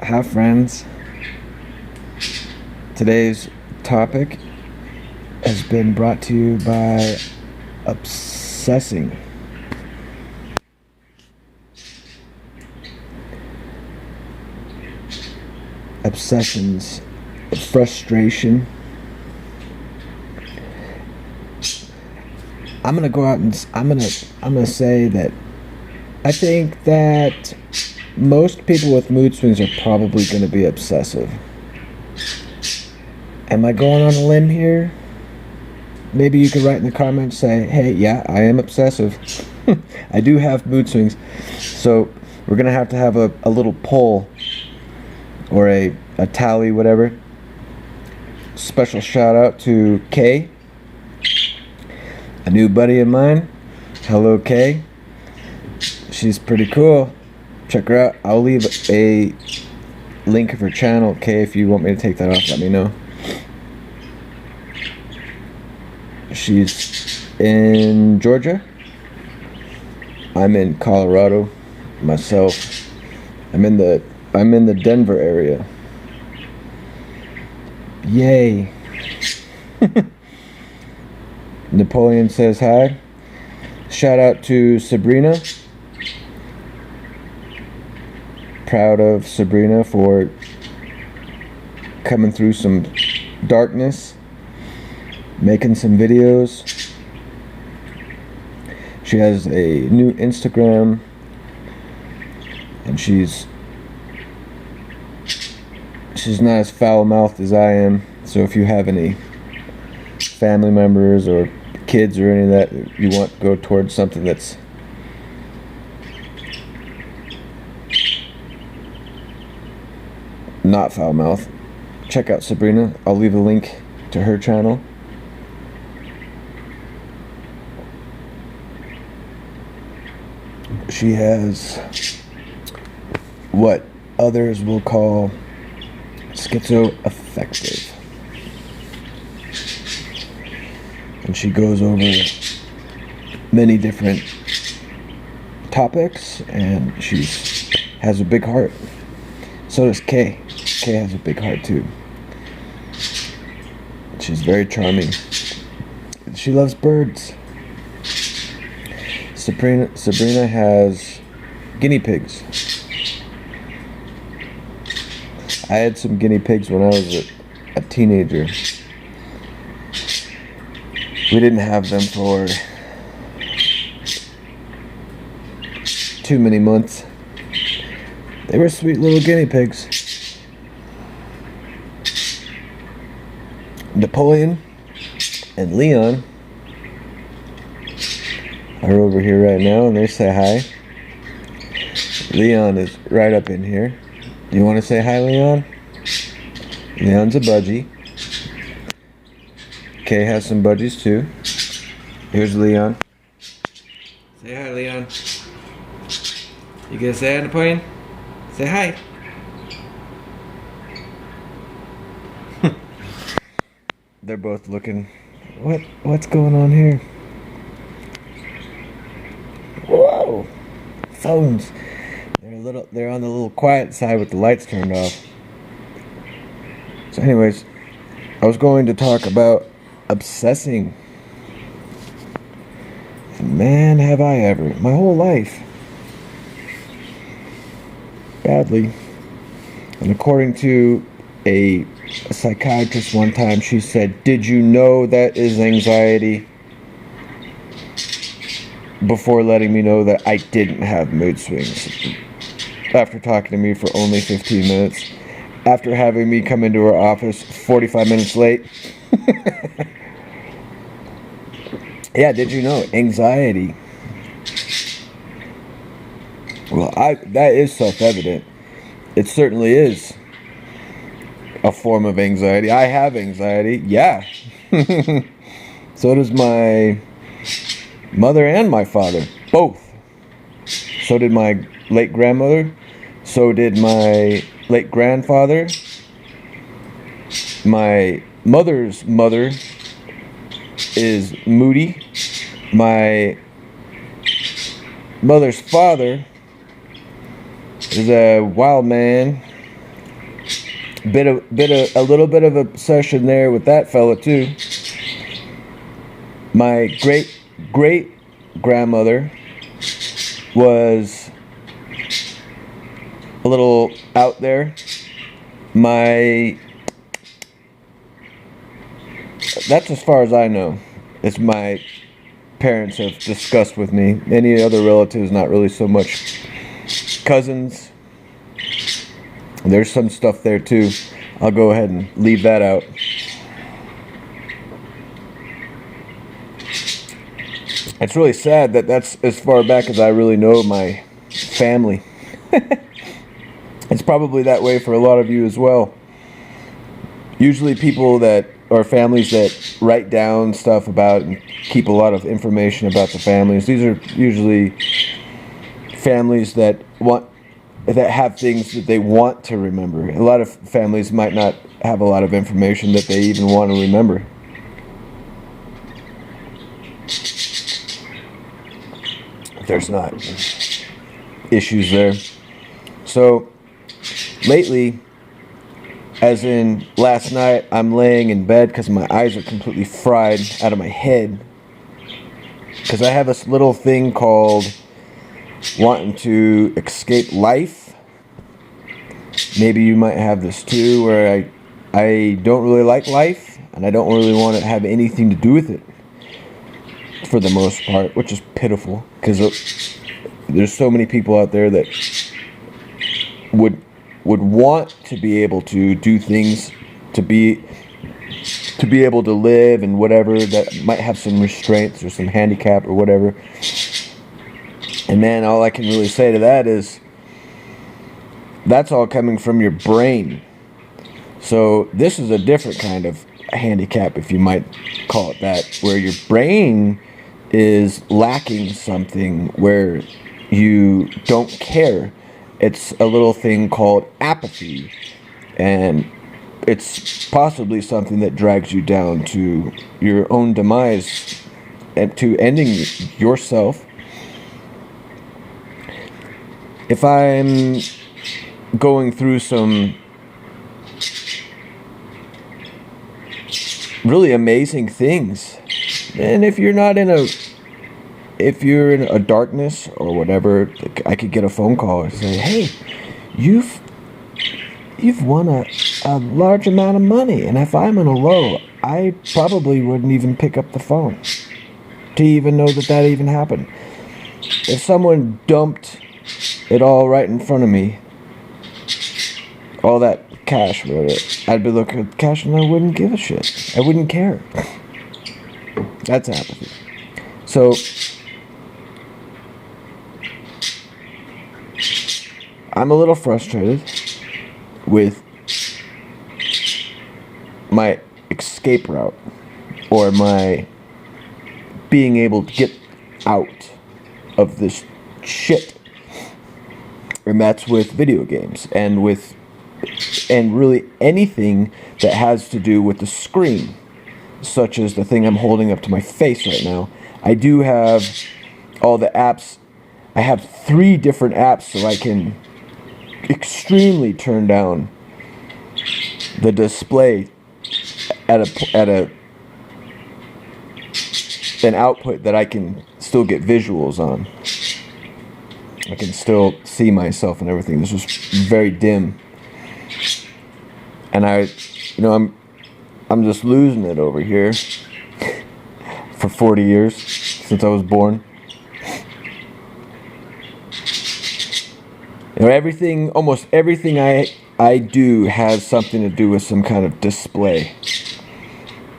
Hi friends. Today's topic has been brought to you by obssessing. Obsessions, frustration. I'm gonna go out and I'm gonna say that I think that most people with mood swings are probably going to be obsessive. Am I going on a limb here? Maybe you could write in the comments, say, hey, yeah, I am obsessive. I do have mood swings. So we're going to have a little poll or a tally, whatever. Special shout out to Kay, a new buddy of mine. Hello, Kay. She's pretty cool. Check her out. I'll leave a link of her channel. Okay, if you want me to take that off, let me know. She's in Georgia. I'm in Colorado myself. I'm in the Denver area. Yay. Napoleon says hi. Shout out to Sabrina. Proud of Sabrina for coming through some darkness, making some videos. She has a new Instagram, and she's not as foul-mouthed as I am. So if you have any family members or kids or any of that you want to go towards something that's not foul mouth, check out Sabrina. I'll leave a link to her channel. She has what others will call schizoaffective, and she goes over many different topics, and she has a big heart. So does Kay. Kay has a big heart too. She's very charming. She loves birds. Sabrina has guinea pigs. I had some guinea pigs when I was a teenager. We didn't have them for too many months. They were sweet little guinea pigs. Napoleon and Leon are over here right now, and they say hi. Leon is right up in here. You want to say hi, Leon? Leon's a budgie. Kay has some budgies too. Here's Leon. Say hi, Leon. You gonna say hi, Napoleon? Say hi. They're both looking. What's going on here? Whoa! Phones. They're on the little quiet side with the lights turned off. So anyways, I was going to talk about obsessing. And man, have I ever. My whole life. Badly. And according to a psychiatrist one time, she said, "Did you know that is anxiety?" Before letting me know that I didn't have mood swings. After talking to me for only 15 minutes. After having me come into her office 45 minutes late. Yeah, did you know? Anxiety. Well, that is self-evident. It certainly is a form of anxiety. I have anxiety, yeah. So does my mother and my father, both. So did my late grandmother. So did my late grandfather. My mother's mother is moody. My mother's father is a wild man, A little bit of obsession there with that fella too. My great grandmother was a little out there. That's as far as I know. It's my parents have discussed with me. Any other relatives, not really so much. Cousins, there's some stuff there too. I'll go ahead and leave that out. It's really sad that that's as far back as I really know my family. It's probably that way for a lot of you as well. Usually people that or families that write down stuff about and keep a lot of information about the families. These are usually families that have things that they want to remember. A lot of families might not have a lot of information that they even want to remember. There's not issues there. So lately, as in last night, I'm laying in bed because my eyes are completely fried out of my head. Because I have this little thing called wanting to escape life. Maybe you might have this too, where I don't really like life, and I don't really want to have anything to do with it, for the most part, which is pitiful, because there's so many people out there that would want to be able to do things, to be able to live and whatever, that might have some restraints or some handicap or whatever. And man, all I can really say to that is that's all coming from your brain. So this is a different kind of handicap, if you might call it that, where your brain is lacking something, where you don't care. It's a little thing called apathy, and it's possibly something that drags you down to your own demise and to ending yourself. If I'm going through some really amazing things, and if you're in a darkness or whatever, I could get a phone call and say, "Hey, you've won a large amount of money," and if I'm in a low, I probably wouldn't even pick up the phone to even know that even happened. If someone dumped it all right in front of me, all that cash, whatever, I'd be looking at the cash and I wouldn't give a shit. I wouldn't care. That's apathy. So I'm a little frustrated with my escape route, or my being able to get out of this shit. And that's with video games and really anything that has to do with the screen, such as the thing I'm holding up to my face right now. I do have all the apps. I have 3 different apps so I can extremely turn down the display at an output that I can still get visuals on. I can still see myself and everything. This is very dim, and I'm just losing it over here for 40 years since I was born. Almost everything I do has something to do with some kind of display,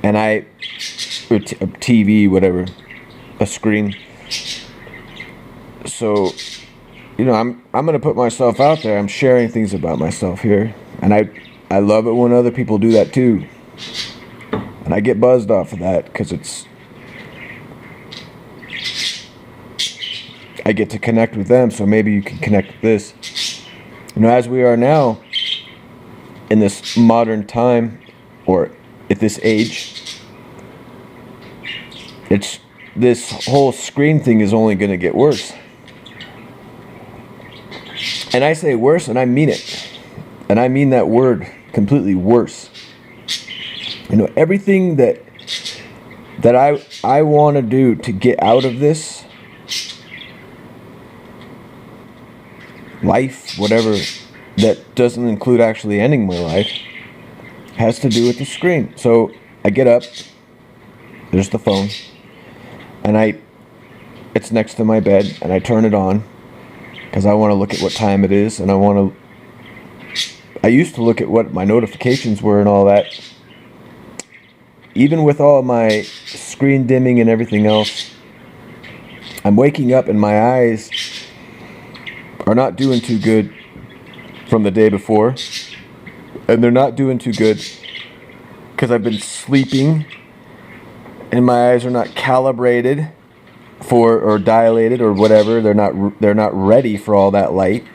and a TV, whatever, a screen. So, I'm gonna put myself out there. I'm sharing things about myself here, and I love it when other people do that too, and I get buzzed off of that because I get to connect with them. So maybe you can connect with this. As we are now in this modern time, or at this age, this whole screen thing is only going to get worse. And I say worse, and I mean it. And I mean that word, completely worse. Everything that I want to do to get out of this life, whatever, that doesn't include actually ending my life, has to do with the screen. So I get up, there's the phone, and it's next to my bed, and I turn it on because I want to look at what time it is, and I used to look at what my notifications were and all that. Even with all my screen dimming and everything else, I'm waking up and my eyes are not doing too good from the day before. And they're not doing too good because I've been sleeping and my eyes are not calibrated for, or dilated or whatever. They're not ready for all that light.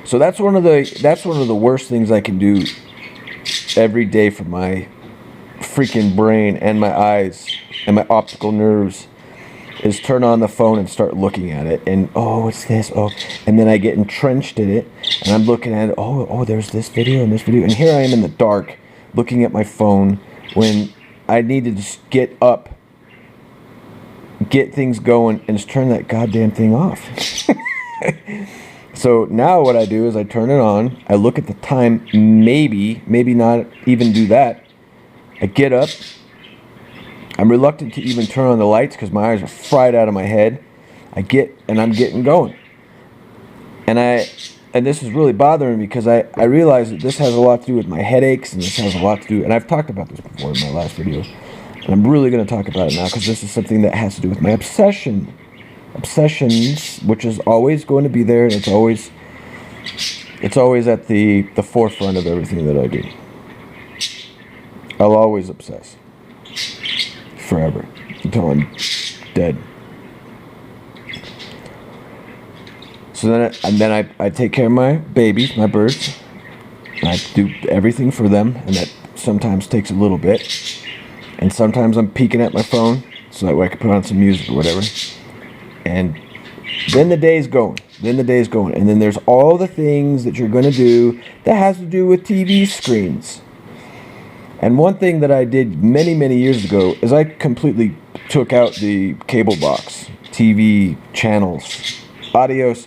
So that's one of the worst things I can do every day for my freaking brain and my eyes and my optical nerves, is turn on the phone and start looking at it, and what's this? And then I get entrenched in it, and I'm looking at it. There's this video and this video, and here I am in the dark looking at my phone when I need to just get up, get things going, and just turn that goddamn thing off. So now what I do is I turn it on, I look at the time, maybe not even do that. I get up. I'm reluctant to even turn on the lights because my eyes are fried out of my head. I'm getting going. And this is really bothering me because I realize that this has a lot to do with my headaches, and this has a lot to do, and I've talked about this before in my last video, and I'm really going to talk about it now because this is something that has to do with my obsessions, which is always going to be there, and it's always at the forefront of everything that I do. I'll always obsess. Forever. Until I'm dead. So then I take care of my babies, my birds. And I do everything for them, and that sometimes takes a little bit. And sometimes I'm peeking at my phone so that way I can put on some music or whatever. And then the day's going. And then there's all the things that you're going to do that has to do with TV screens. And one thing that I did many, many years ago is I completely took out the cable box, TV channels, audios.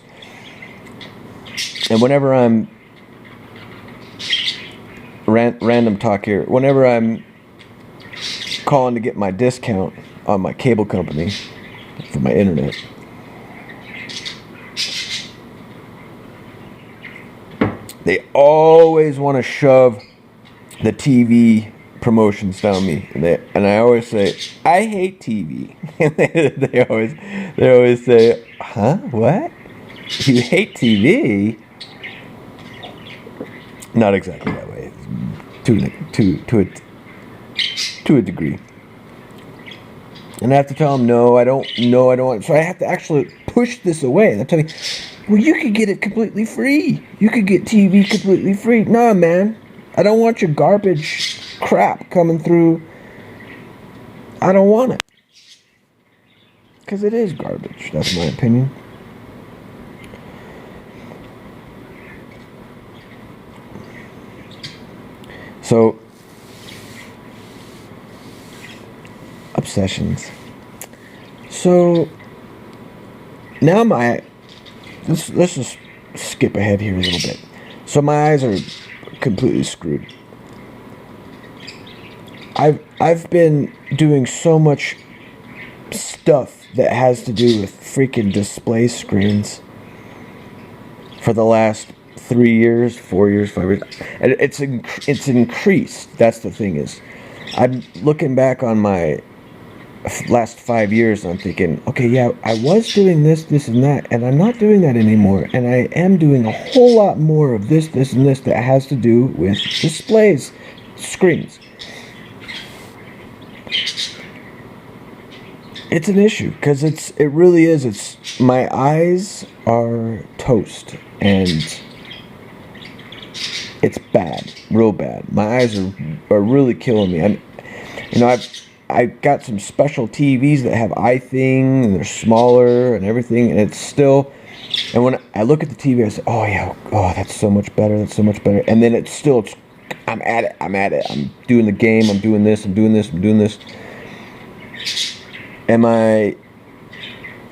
And whenever I'm random talk here, whenever I'm calling to get my discount on my cable company for my internet, they always want to shove the TV promotions down me, and I always say, I hate TV. And they always say, huh? What? You hate TV? Not exactly that way, to a degree. And I have to tell them, no, I don't want. So I have to actually push this away. And they're telling me, well, you could get it completely free. You could get TV completely free. Nah, man. I don't want your garbage crap coming through. I don't want it. Because it is garbage. That's my opinion. So, obsessions. So, now let's just skip ahead here a little bit. So my eyes are completely screwed. I've been doing so much stuff that has to do with freaking display screens for the last 3 years, 4 years, 5 years, and it's increased. That's the thing is, I'm looking back on my last 5 years and I'm thinking, okay, yeah, I was doing this, and that, and I'm not doing that anymore, and I am doing a whole lot more of this, and this that has to do with displays, screens. It's an issue because it really is. It's my eyes are toast, and it's bad, real bad. My eyes are really killing me. I've got some special TVs that have eye thing, and they're smaller and everything, and it's still. And when I look at the TV, I say, oh yeah, oh, that's so much better, that's so much better. And then I'm at it, I'm doing the game, I'm doing this, I'm doing this, I'm doing this. Am I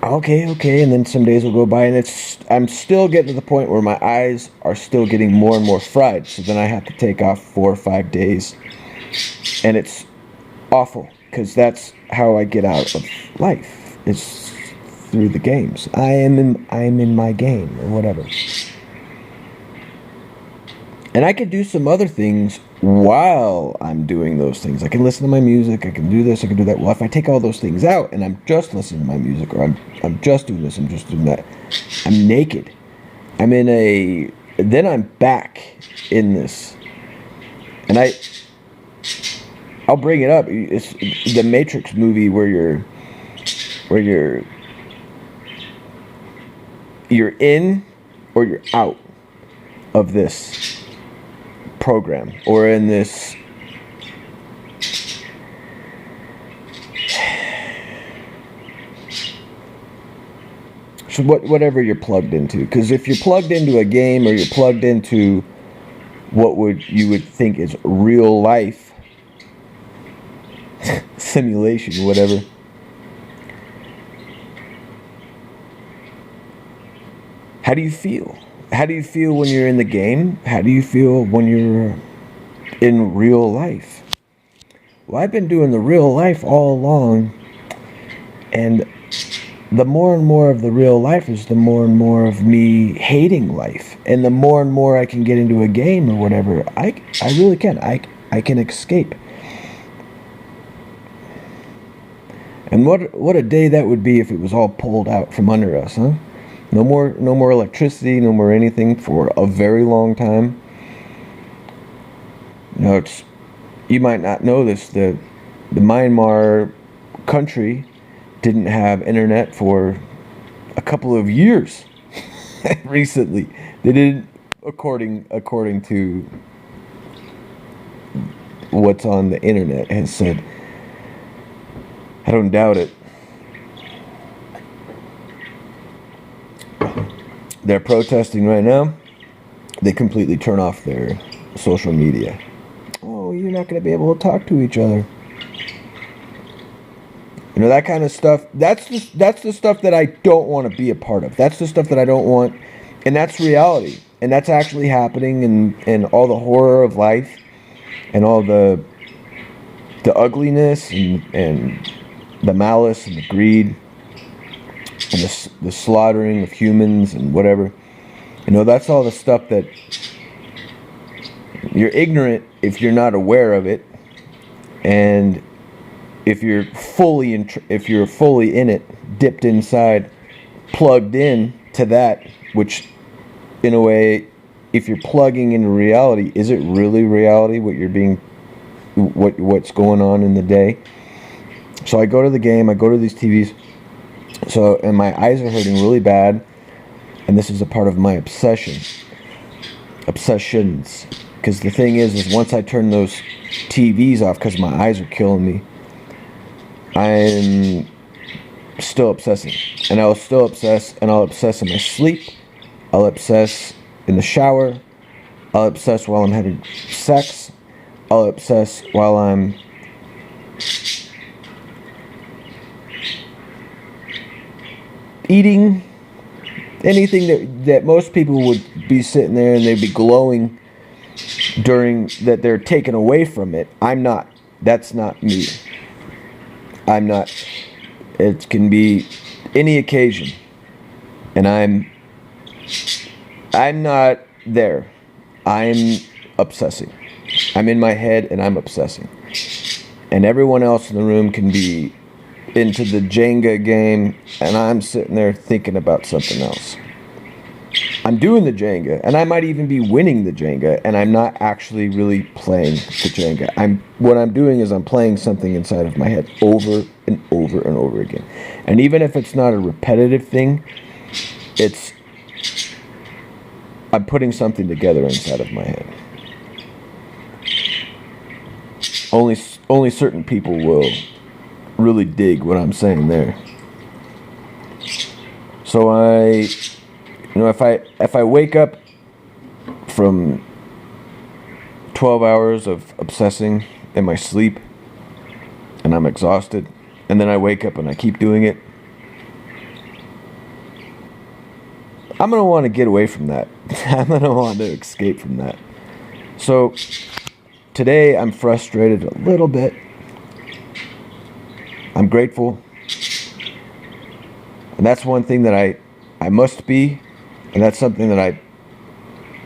okay? And then some days will go by, and I'm still getting to the point where my eyes are still getting more and more fried. So then I have to take off 4 or 5 days, and it's awful because that's how I get out of life. It's through the games. I am in my game or whatever. And I can do some other things while I'm doing those things. I can listen to my music, I can do this, I can do that. Well, if I take all those things out and I'm just listening to my music, or I'm just doing this, I'm just doing that, I'm naked. Then I'm back in this. And I'll bring it up. It's the Matrix movie where you're in or you're out of this program, or in this so whatever you're plugged into. Because if you're plugged into a game, or you're plugged into what you would think is real life simulation, whatever, how do you feel? How do you feel when you're in the game? How do you feel when you're in real life? Well, I've been doing the real life all along, and the more and more of the real life is the more and more of me hating life. And the more and more I can get into a game or whatever, I really can. I can escape. And what a day that would be if it was all pulled out from under us, huh? No more electricity, no more anything for a very long time. You might not know this, the Myanmar country didn't have internet for a couple of years recently. They didn't, according to what's on the internet has said. I don't doubt it. They're protesting right now. They completely turn off their social media. Oh, you're not going to be able to talk to each other. You know, that kind of stuff. That's the stuff that I don't want to be a part of. That's the stuff that I don't want. And that's reality. And that's actually happening in all the horror of life, and all the ugliness and the malice and the greed, and the slaughtering of humans and whatever. You know, that's all the stuff that you're ignorant if you're not aware of it, and if you're fully in it, dipped inside, plugged in to that, which in a way, if you're plugging into reality, is it really reality what's going on in the day? So I go to the game, I go to these TVs. So, and my eyes are hurting really bad, and this is a part of my obsessions. Because the thing is once I turn those TVs off, because my eyes are killing me, I'm still obsessing. And I'll still obsess, and I'll obsess in my sleep, I'll obsess in the shower, I'll obsess while I'm having sex, I'll obsess while I'm eating. Anything that most people would be sitting there and they'd be glowing during that they're taken away from it. I'm not. That's not me. I'm not. It can be any occasion, and I'm not there. I'm obsessing. I'm in my head and I'm obsessing. And everyone else in the room can be into the Jenga game, and I'm sitting there thinking about something else. I'm doing the Jenga, and I might even be winning the Jenga, and I'm not actually really playing the Jenga. What I'm doing is I'm playing something inside of my head over and over and over again. And even if it's not a repetitive thing, I'm putting something together inside of my head. Only certain people will really dig what I'm saying there. So if I wake up from 12 hours of obsessing in my sleep and I'm exhausted, and then I wake up and I keep doing it, I'm going to want to get away from that. I'm going to want to escape from that. So today I'm frustrated a little bit. I'm grateful. And that's one thing that I must be. And that's something that I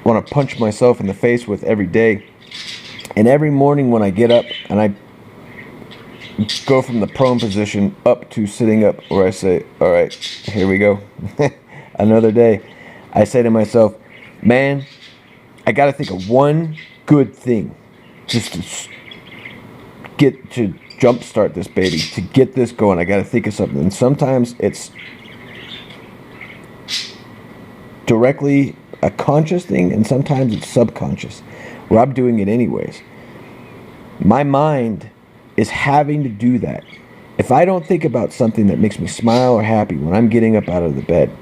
want to punch myself in the face with every day. And every morning when I get up and I go from the prone position up to sitting up, where I say, all right, here we go. Another day. I say to myself, man, I got to think of one good thing just to jumpstart this baby, to get this going. I got to think of something. And sometimes it's directly a conscious thing, and sometimes it's subconscious, where I'm doing it anyways. My mind is having to do that. If I don't think about something that makes me smile or happy when I'm getting up out of the bed,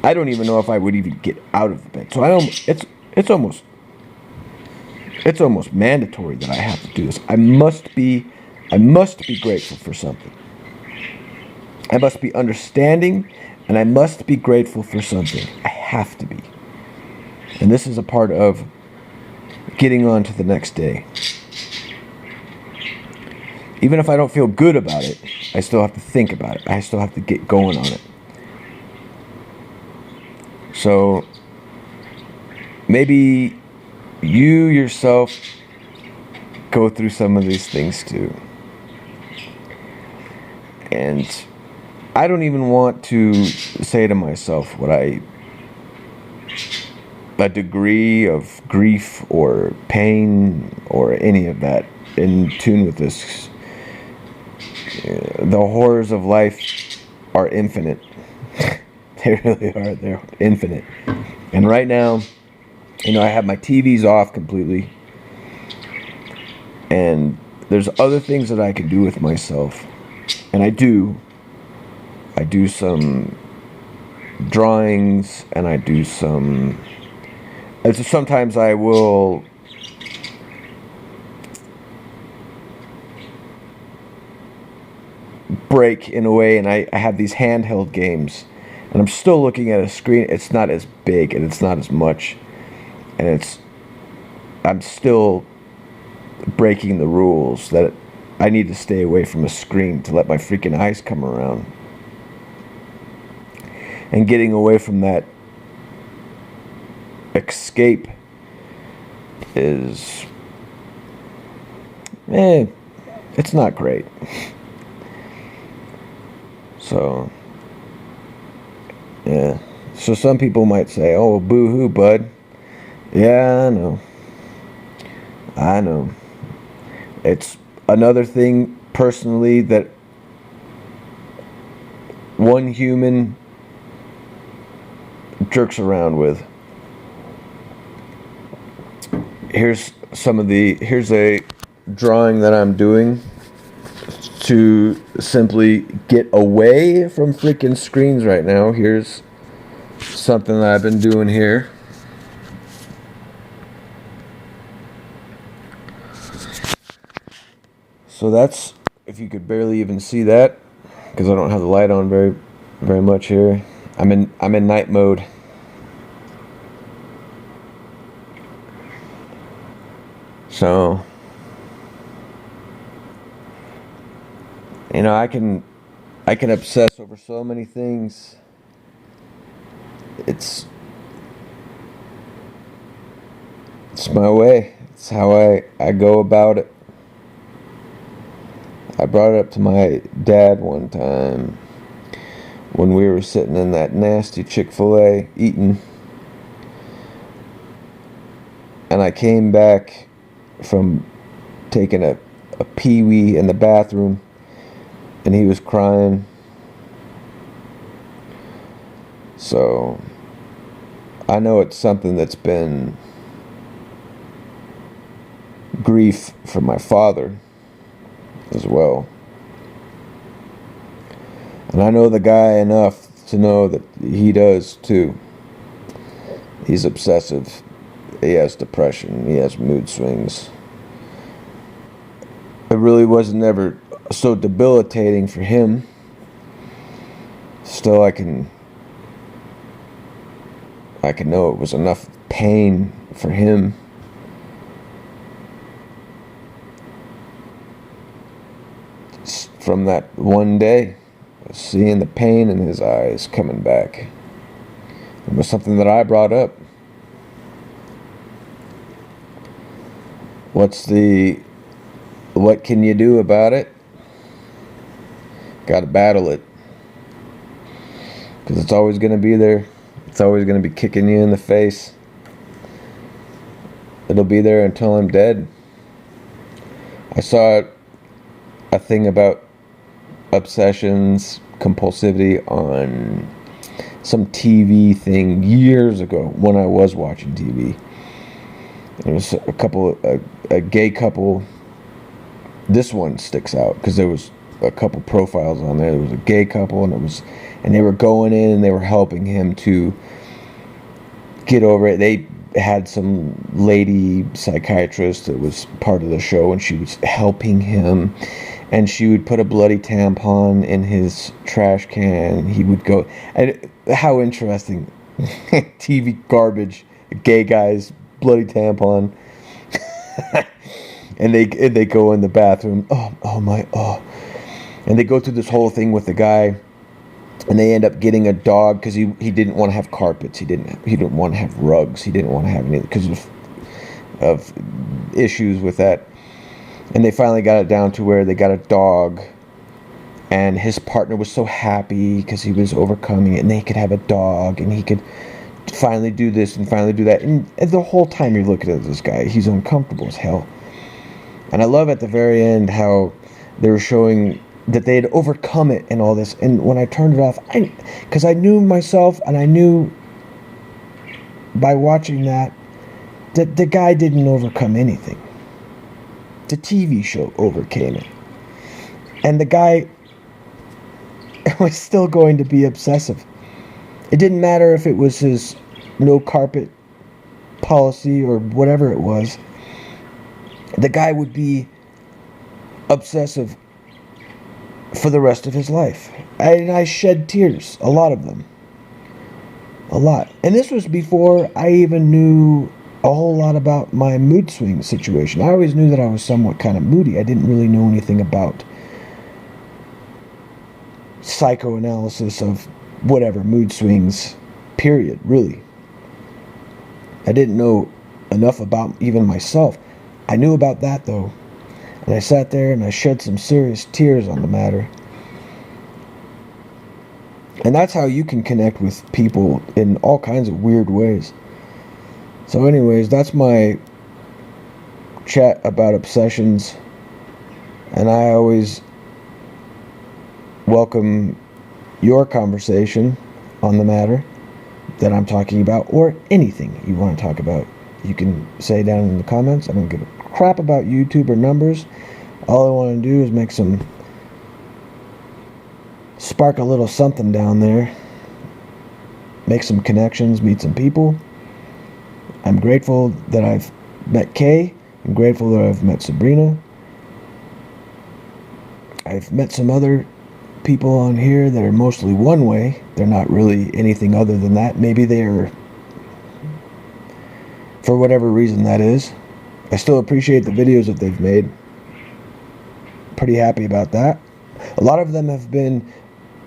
I don't even know if I would even get out of the bed. So it's almost mandatory that I have to do this. I must be grateful for something. I must be understanding, and I must be grateful for something. I have to be. And this is a part of getting on to the next day. Even if I don't feel good about it, I still have to think about it. I still have to get going on it. So maybe you yourself go through some of these things too. And I don't even want to say to myself what a degree of grief or pain or any of that in tune with this. The horrors of life are infinite. They really are. They're infinite. And right now, I have my TVs off completely. And there's other things that I can do with myself. And I do some drawings, and I do some... Sometimes I will break in a way, and I have these handheld games. And I'm still looking at a screen. It's not as big, and it's not as much. And I'm still breaking the rules that I need to stay away from a screen to let my freaking eyes come around. And getting away from that escape is, it's not great. So, yeah. So some people might say, oh, boo-hoo, bud. Yeah, I know. It's another thing, personally, that one human jerks around with. Here's a drawing that I'm doing to simply get away from freaking screens right now. Here's something that I've been doing here. So that's, if you could barely even see that, because I don't have the light on very, very much here. I'm in night mode. So, I can obsess over so many things. It's my way. It's how I go about it. I brought it up to my dad one time when we were sitting in that nasty Chick-fil-A eating. And I came back from taking a pee-wee in the bathroom, and he was crying. So I know it's something that's been grief from my father as well. And I know the guy enough to know that he does too. He's obsessive. He has depression. He has mood swings. It really wasn't ever so debilitating for him. Still, I can know it was enough pain for him. From that one day, seeing the pain in his eyes coming back. It was something that I brought up. What can you do about it? Gotta battle it. Because it's always going to be there. It's always going to be kicking you in the face. It'll be there until I'm dead. I saw a thing about obsessions, compulsivity on some TV thing years ago when I was watching TV. There was a gay couple. This one sticks out because there was a couple profiles on there. There was a gay couple, and they were going in and they were helping him to get over it. They had some lady psychiatrist that was part of the show, and she was helping him, and she would put a bloody tampon in his trash can. He would go, and how interesting. TV garbage, gay guys, bloody tampon. and they go in the bathroom. And they go through this whole thing with the guy, and they end up getting a dog because he didn't want to have carpets. He didn't want to have rugs. He didn't want to have any because of issues with that. And they finally got it down to where they got a dog, and his partner was so happy because he was overcoming it, and they could have a dog, and he could finally do this and finally do that. And the whole time you're looking at this guy, he's uncomfortable as hell. And I love at the very end how they were showing that they had overcome it and all this. And when I turned it off, because I knew myself, and I knew by watching that the guy didn't overcome anything. The TV show overcame it. And the guy was still going to be obsessive. It didn't matter if it was his no carpet policy or whatever it was. The guy would be obsessive for the rest of his life. I shed tears, a lot of them. A lot. And this was before I even knew a whole lot about my mood swing situation. I always knew that I was somewhat kind of moody. I didn't really know anything about psychoanalysis of whatever, mood swings, period, really. I didn't know enough about even myself. I knew about that, though. And I sat there and I shed some serious tears on the matter. And that's how you can connect with people in all kinds of weird ways. So anyways, that's my chat about obsessions. And I always welcome your conversation on the matter that I'm talking about, or anything you want to talk about. You can say down in the comments. I don't give a crap about YouTube or numbers. All I want to do is spark a little something down there, make some connections, meet some people. I'm grateful that I've met Kay. I'm grateful that I've met Sabrina. I've met some other people on here that are mostly one way. They're not really anything other than that. Maybe they're, for whatever reason that is. I still appreciate the videos that they've made. Pretty happy about that. A lot of them have been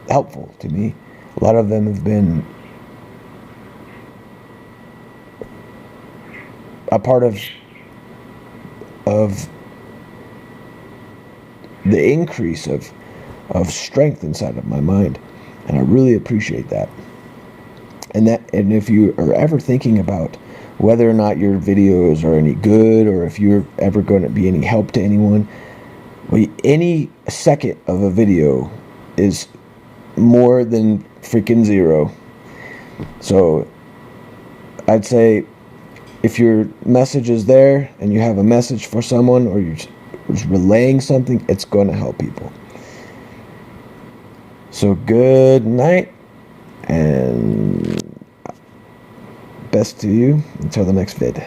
helpful to me. A lot of them have been a part of the increase of strength inside of my mind, and I really appreciate that. And if you are ever thinking about whether or not your videos are any good, or if you're ever going to be any help to anyone, well, any second of a video is more than freaking zero. So I'd say if your message is there and you have a message for someone, or you're relaying something, it's going to help people. So good night, And best to you until the next vid.